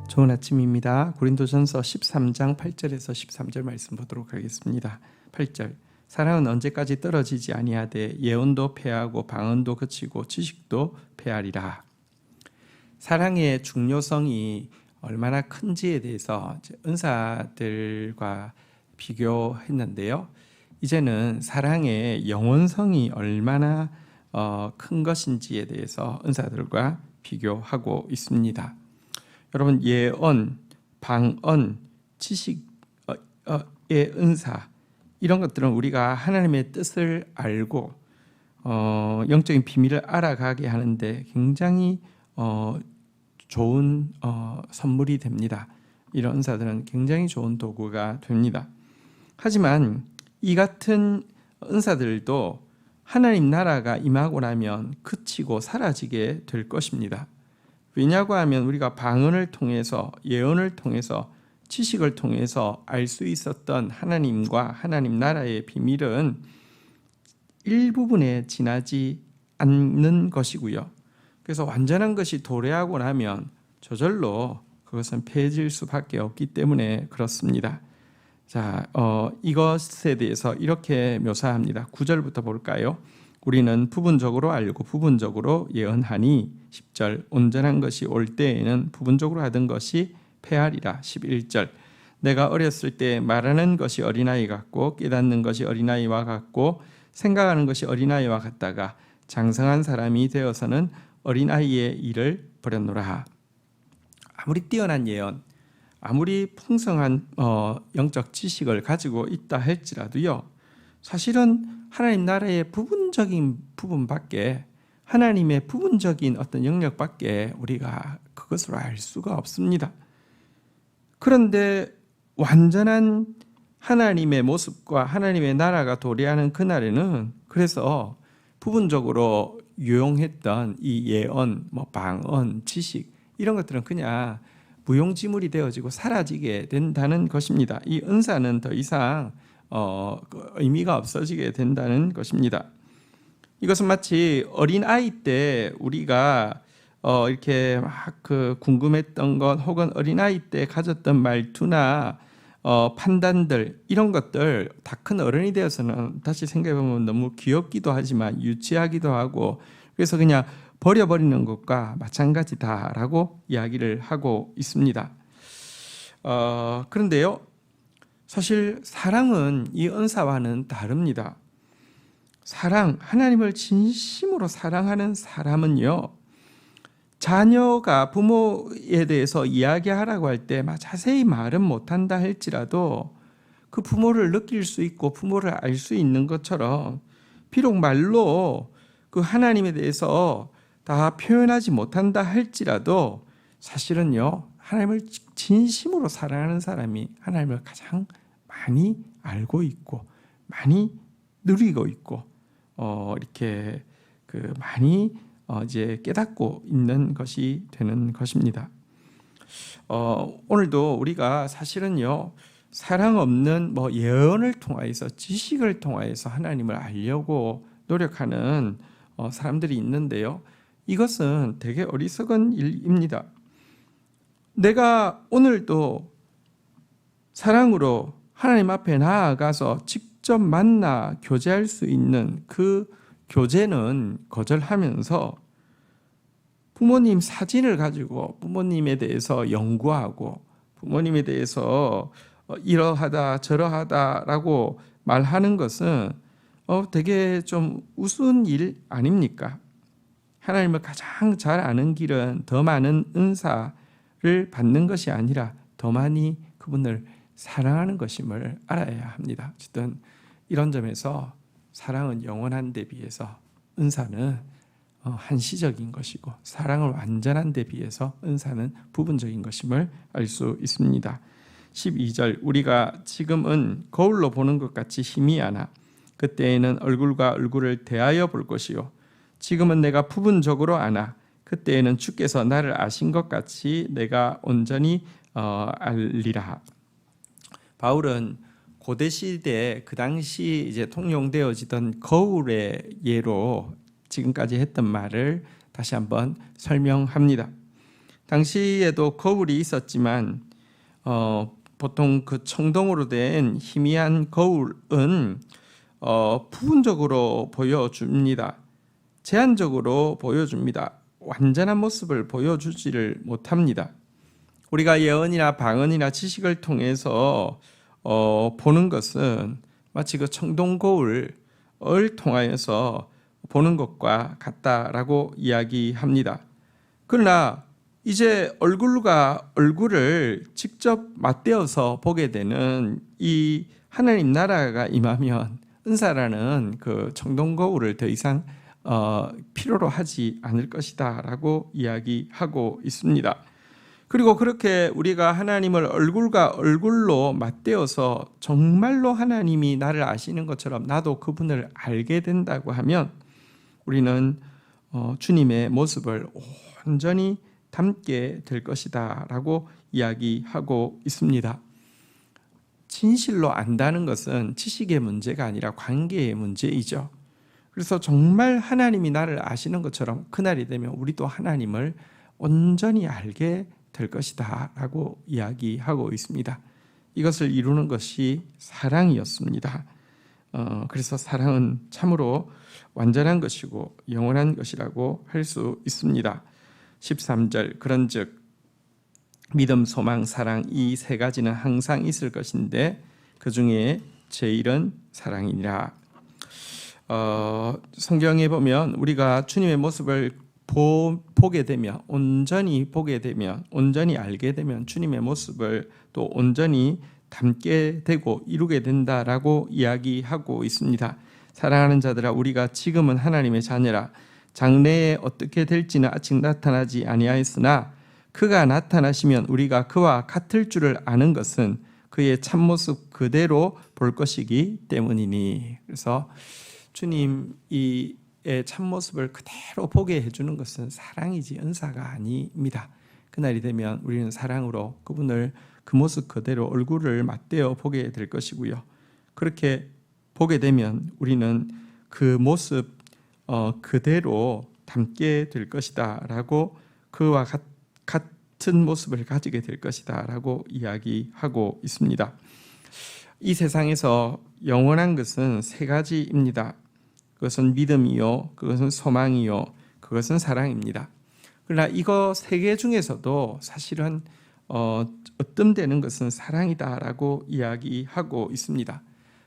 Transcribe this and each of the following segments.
좋은 아침입니다. 고린도전서 13장 8절에서 13절 말씀 보도록 하겠습니다. 8절 사랑은 언제까지 떨어지지 아니하되 예언도 패하고 방언도 그치고 지식도 패하리라. 사랑의 중요성이 얼마나 큰지에 대해서 은사들과 비교했는데요. 이제는 사랑의 영원성이 얼마나 큰 것인지에 대해서 은사들과 비교하고 있습니다. 여러분, 예언, 방언, 지식의 은사, 이런 것들은 우리가 하나님의 뜻을 알고 영적인 비밀을 알아가게 하는데 굉장히 좋은 선물이 됩니다. 이런 은사들은 굉장히 좋은 도구가 됩니다. 하지만 이 같은 은사들도 하나님 나라가 임하고 나면 그치고 사라지게 될 것입니다. 왜냐고 하면 우리가 방언을 통해서, 예언을 통해서, 지식을 통해서 알 수 있었던 하나님과 하나님 나라의 비밀은 일부분에 지나지 않는 것이고요. 그래서 완전한 것이 도래하고 나면 저절로 그것은 폐해질 수밖에 없기 때문에 그렇습니다. 자, 이것에 대해서 이렇게 묘사합니다. 9절부터 볼까요? 우리는 부분적으로 알고 부분적으로 예언하니 10절 온전한 것이 올 때에는 부분적으로 하던 것이 패하리라. 11절 내가 어렸을 때 말하는 것이 어린아이 같고 깨닫는 것이 어린아이와 같고 생각하는 것이 어린아이와 같다가 장성한 사람이 되어서는 어린아이의 일을 버렸노라. 아무리 뛰어난 예언, 아무리 풍성한 영적 지식을 가지고 있다 할지라도요, 사실은 하나님 나라의 부분적인 부분밖에, 하나님의 부분적인 어떤 영역밖에 우리가 그것으로 알 수가 없습니다. 그런데 완전한 하나님의 모습과 하나님의 나라가 도래하는 그날에는 그래서 부분적으로 유용했던 이 예언, 방언, 지식 이런 것들은 그냥 무용지물이 되어지고 사라지게 된다는 것입니다. 이 은사는 더 이상 의미가 없어지게 된다는 것입니다. 이것은 마치 어린아이 때 우리가 이렇게 막 궁금했던 것 혹은 어린아이 때 가졌던 말투나 판단들 이런 것들 다 큰 어른이 되어서는 다시 생각해보면 너무 귀엽기도 하지만 유치하기도 하고 그래서 그냥 버려버리는 것과 마찬가지다라고 이야기를 하고 있습니다. 그런데요, 사실 사랑은 이 은사와는 다릅니다. 사랑, 하나님을 진심으로 사랑하는 사람은요, 자녀가 부모에 대해서 이야기하라고 할 때 자세히 말은 못한다 할지라도 그 부모를 느낄 수 있고 부모를 알 수 있는 것처럼 비록 말로 그 하나님에 대해서 다 표현하지 못한다 할지라도 사실은요, 하나님을 진심으로 사랑하는 사람이 하나님을 가장 많이 알고 있고 많이 누리고 있고 이렇게 많이 이제 깨닫고 있는 것이 되는 것입니다. 오늘도 우리가 사실은요, 사랑 없는 예언을 통하여서 지식을 통하여서 하나님을 알려고 노력하는 사람들이 있는데요, 이것은 되게 어리석은 일입니다. 내가 오늘도 사랑으로 하나님 앞에 나아가서 직접 만나 교제할 수 있는 그 교제는 거절하면서 부모님 사진을 가지고 부모님에 대해서 연구하고 부모님에 대해서 이러하다 저러하다라고 말하는 것은 되게 좀 우스운 일 아닙니까? 하나님을 가장 잘 아는 길은 더 많은 은사를 받는 것이 아니라 더 많이 그분을 사랑하는 것임을 알아야 합니다. 어쨌든 이런 점에서 사랑은 영원한 데 비해서 은사는 한시적인 것이고 사랑은 완전한 데 비해서 은사는 부분적인 것임을 알 수 있습니다. 12절 우리가 지금은 거울로 보는 것 같이 희미하나 그때에는 얼굴과 얼굴을 대하여 볼 것이요 지금은 내가 부분적으로 아나 그때에는 주께서 나를 아신 것 같이 내가 온전히 알리라. 바울은 고대 시대 그 당시 이제 통용되어지던 거울의 예로 지금까지 했던 말을 다시 한번 설명합니다. 당시에도 거울이 있었지만 보통 그 청동으로 된 희미한 거울은 부분적으로 보여줍니다. 제한적으로 보여줍니다. 완전한 모습을 보여주지를 못합니다. 우리가 예언이나 방언이나 지식을 통해서 보는 것은 마치 그 청동 거울을 통하여서 보는 것과 같다라고 이야기합니다. 그러나 이제 얼굴과 얼굴을 직접 맞대어서 보게 되는 이 하나님 나라가 임하면 은사라는 그 청동 거울을 더 이상 필요로 하지 않을 것이다라고 이야기하고 있습니다. 그리고 그렇게 우리가 하나님을 얼굴과 얼굴로 맞대어서 정말로 하나님이 나를 아시는 것처럼 나도 그분을 알게 된다고 하면 우리는 주님의 모습을 온전히 담게 될 것이다 라고 이야기하고 있습니다. 진실로 안다는 것은 지식의 문제가 아니라 관계의 문제이죠. 그래서 정말 하나님이 나를 아시는 것처럼 그날이 되면 우리도 하나님을 온전히 알게 될 것이다 라고 이야기하고 있습니다. 이것을 이루는 것이 사랑이었습니다. 그래서 사랑은 참으로 완전한 것이고 영원한 것이라고 할 수 있습니다. 13절 그런즉 믿음, 소망, 사랑 이 세 가지는 항상 있을 것인데 그 중에 제일은 사랑이니라. 성경에 보면 우리가 주님의 모습을 보게 되면 온전히 보게 되면 온전히 알게 되면 주님의 모습을 또 온전히 담게 되고 이루게 된다라고 이야기하고 있습니다. 사랑하는 자들아 우리가 지금은 하나님의 자녀라 장래에 어떻게 될지는 아직 나타나지 아니하였으나 그가 나타나시면 우리가 그와 같을 줄을 아는 것은 그의 참모습 그대로 볼 것이기 때문이니. 그래서 주님의 참모습을 그대로 보게 해주는 것은 사랑이지 은사가 아닙니다. 그날이 되면 우리는 사랑으로 그분을 그 모습 그대로 얼굴을 맞대어 보게 될 것이고요. 그렇게 보게 되면 우리는 그 모습 그대로 담게 될 것이다 라고 그와 같은 모습을 가지게 될 것이다 라고 이야기하고 있습니다. 이 세상에서 영원한 것은 세 가지입니다. 그것은 믿음이요, 그것은 소망이요, 그것은 사랑입니다. 그러나 이거 세 개 중에서도 사실은 얻음되는 것은 사랑이다라고 이야기하고 있습니다.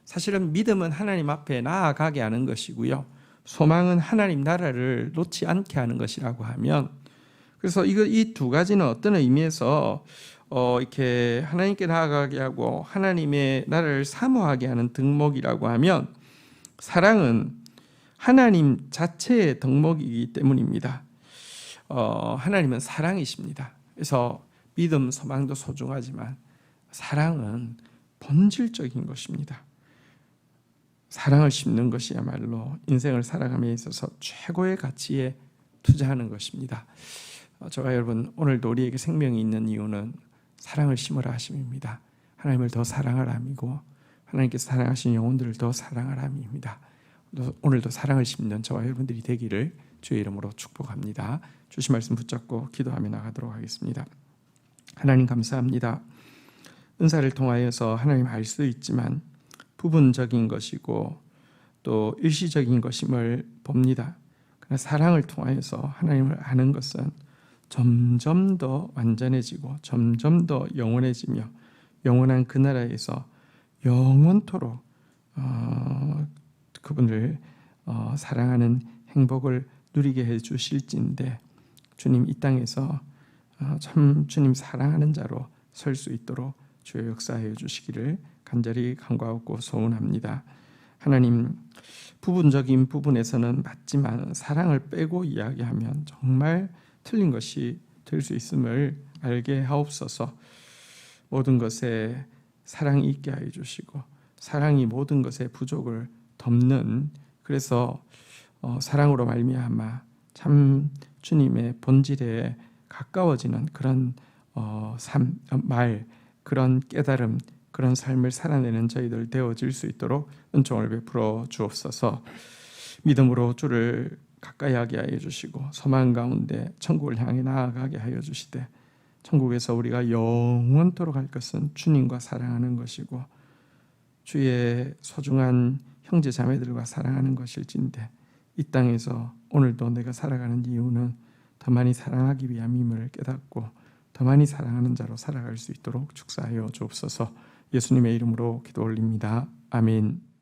사실은 믿음은 하나님 앞에 나아가게 하는 것이고요. 소망은 하나님 나라를 놓지 않게 하는 것이라고 하면, 그래서 이 두 가지는 어떤 의미에서 이렇게 하나님께 나아가게 하고 하나님의 나라를 사모하게 하는 덕목이라고 하면, 사랑은 하나님 자체의 덕목이기 때문입니다. 하나님은 사랑이십니다. 그래서 믿음, 소망도 소중하지만 사랑은 본질적인 것입니다. 사랑을 심는 것이야말로 인생을 살아감에 있어서 최고의 가치에 투자하는 것입니다. 저와 여러분 오늘도 우리에게 생명이 있는 이유는 사랑을 심으라 하심입니다. 하나님을 더 사랑하라 함이고 하나님께서 사랑하신 영혼들을 더 사랑하라 함입니다. 오늘도 사랑을 심는 저와 여러분들이 되기를 주의 이름으로 축복합니다. 주신 말씀 붙잡고 기도하며 나가도록 하겠습니다. 하나님 감사합니다. 은사를 통하여서 하나님 알 수 있지만 부분적인 것이고 또 일시적인 것임을 봅니다. 그러나 사랑을 통하여서 하나님을 아는 것은 점점 더 완전해지고 점점 더 영원해지며 영원한 그 나라에서 영원토록 그분을 사랑하는 행복을 누리게 해주실진데 주님 이 땅에서 참 주님 사랑하는 자로 설 수 있도록 주의 역사해 주시기를 간절히 간구하고 소원합니다. 하나님 부분적인 부분에서는 맞지만 사랑을 빼고 이야기하면 정말 틀린 것이 될 수 있음을 알게 하옵소서. 모든 것에 사랑이 있게 하여 주시고 사랑이 모든 것의 부족을 덮는, 그래서 사랑으로 말미암아 참 주님의 본질에 가까워지는 그런 말, 그런 깨달음, 그런 삶을 살아내는 저희들 되어질 수 있도록 은총을 베풀어 주옵소서. 믿음으로 주를 가까이 하게 하여 주시고 소망 가운데 천국을 향해 나아가게 하여 주시되 천국에서 우리가 영원토록 할 것은 주님과 사랑하는 것이고 주의 소중한 형제 자매들과 사랑하는 것일진데 이 땅에서 오늘도 내가 살아가는 이유는 더 많이 사랑하기 위함임을 깨닫고 더 많이 사랑하는 자로 살아갈 수 있도록 축사하여 주옵소서. 예수님의 이름으로 기도 올립니다. 아멘.